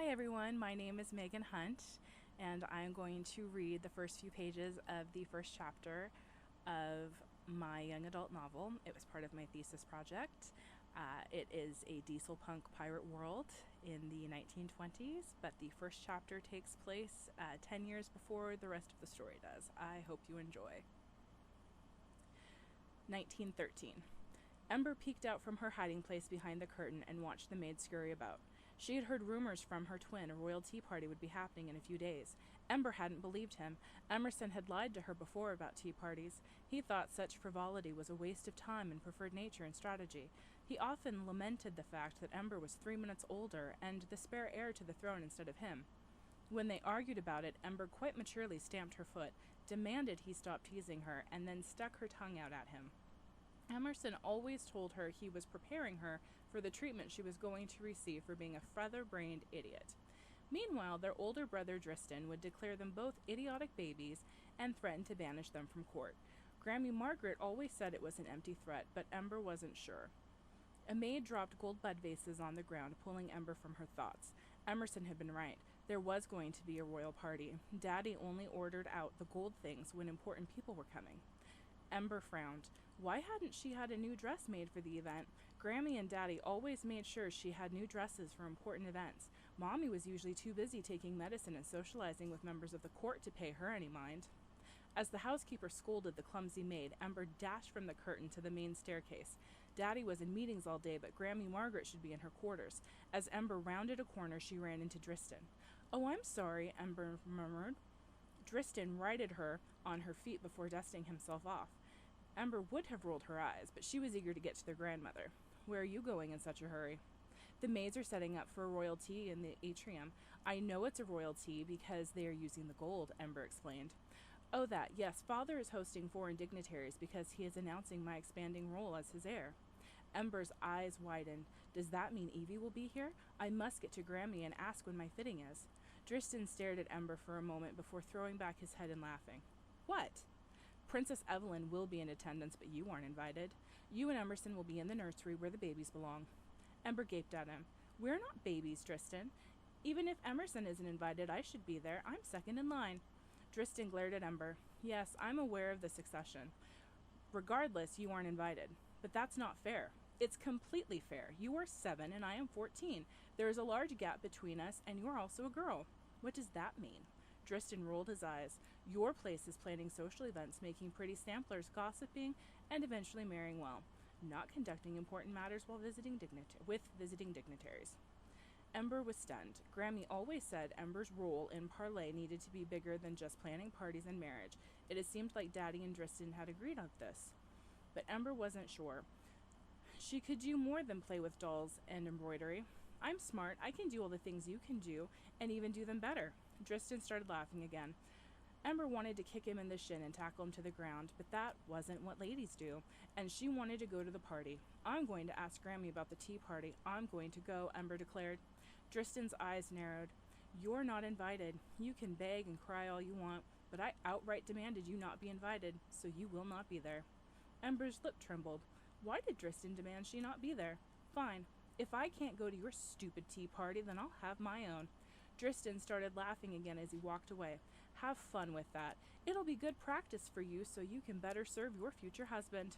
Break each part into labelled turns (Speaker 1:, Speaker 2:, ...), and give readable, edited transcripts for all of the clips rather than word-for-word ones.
Speaker 1: Hi everyone, my name is Maghan Hunt, and I'm going to read the first few pages of the first chapter of my young adult novel. It was part of my thesis project. It is a diesel punk pirate world in the 1920s, but the first chapter takes place 10 years before the rest of the story does. I hope you enjoy. 1913. Ember peeked out from her hiding place behind the curtain and watched the maid scurry about. She had heard rumors from her twin a royal tea party would be happening in a few days. Ember hadn't believed him. Emerson had lied to her before about tea parties. He thought such frivolity was a waste of time and preferred nature and strategy. He often lamented the fact that Ember was 3 minutes older and the spare heir to the throne instead of him. When they argued about it, Ember quite maturely stamped her foot, demanded he stop teasing her, and then stuck her tongue out at him. Emerson always told her he was preparing her for the treatment she was going to receive for being a feather-brained idiot. Meanwhile, their older brother Dristan would declare them both idiotic babies and threaten to banish them from court. Grammy Margaret always said it was an empty threat, but Ember wasn't sure. A maid dropped gold bud vases on the ground, pulling Ember from her thoughts. Emerson had been right. There was going to be a royal party. Daddy only ordered out the gold things when important people were coming. Ember frowned. Why hadn't she had a new dress made for the event? Grammy and Daddy always made sure she had new dresses for important events. Mommy was usually too busy taking medicine and socializing with members of the court to pay her any mind. As the housekeeper scolded the clumsy maid, Ember dashed from the curtain to the main staircase. Daddy was in meetings all day, but Grammy Margaret should be in her quarters. As Ember rounded a corner, she ran into Dristan. "Oh, I'm sorry," Ember murmured. Dristan righted her on her feet before dusting himself off. Ember would have rolled her eyes, but she was eager to get to their grandmother. "Where are you going in such a hurry?" "The maids are setting up for a royal tea in the atrium. I know it's a royal tea because they are using the gold," Ember explained. "Oh, that, yes, Father is hosting foreign dignitaries because he is announcing my expanding role as his heir." Ember's eyes widened. "Does that mean Evie will be here? I must get to Grammy and ask when my fitting is." Dristan stared at Ember for a moment before throwing back his head and laughing. "What?" "Princess Evelyn will be in attendance, but you aren't invited. You and Emerson will be in the nursery where the babies belong." Ember gaped at him. "We're not babies, Dristan. Even if Emerson isn't invited, I should be there. I'm second in line." Dristan glared at Ember. "Yes, I'm aware of the succession. Regardless, you aren't invited. But that's not fair." "It's completely fair. You are 7 and I am 14. There is a large gap between us, and you're also a girl." "What does that mean?" Dristan rolled his eyes. "Your place is planning social events, making pretty samplers, gossiping, and eventually marrying well. Not conducting important matters while visiting dignitaries." Ember was stunned. Grammy always said Ember's role in Parlay needed to be bigger than just planning parties and marriage. It had seemed like Daddy and Dristan had agreed on this. But Ember wasn't sure. She could do more than play with dolls and embroidery. "I'm smart. I can do all the things you can do, and even do them better." Dristan started laughing again. Ember wanted to kick him in the shin and tackle him to the ground, but that wasn't what ladies do, and she wanted to go to the party. "I'm going to ask Grammy about the tea party. I'm going to go," Ember declared. Dristan's eyes narrowed. "You're not invited. You can beg and cry all you want, but I outright demanded you not be invited, so you will not be there." Ember's lip trembled. Why did Dristan demand she not be there? "Fine. If I can't go to your stupid tea party, then I'll have my own." Dristan started laughing again as he walked away. "Have fun with that. It'll be good practice for you so you can better serve your future husband."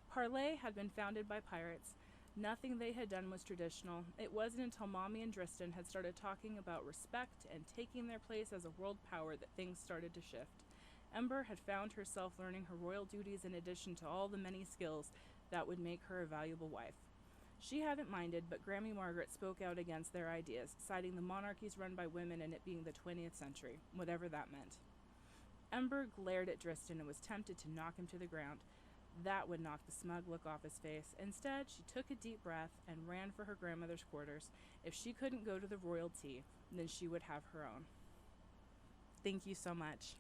Speaker 1: Parlay had been founded by pirates. Nothing they had done was traditional. It wasn't until Mommy and Dristan had started talking about respect and taking their place as a world power that things started to shift. Ember had found herself learning her royal duties in addition to all the many skills that would make her a valuable wife. She hadn't minded, but Grammy Margaret spoke out against their ideas, citing the monarchies run by women and it being the 20th century, whatever that meant. Ember glared at Dristan and was tempted to knock him to the ground. That would knock the smug look off his face. Instead, she took a deep breath and ran for her grandmother's quarters. If she couldn't go to the royal tea, then she would have her own. Thank you so much.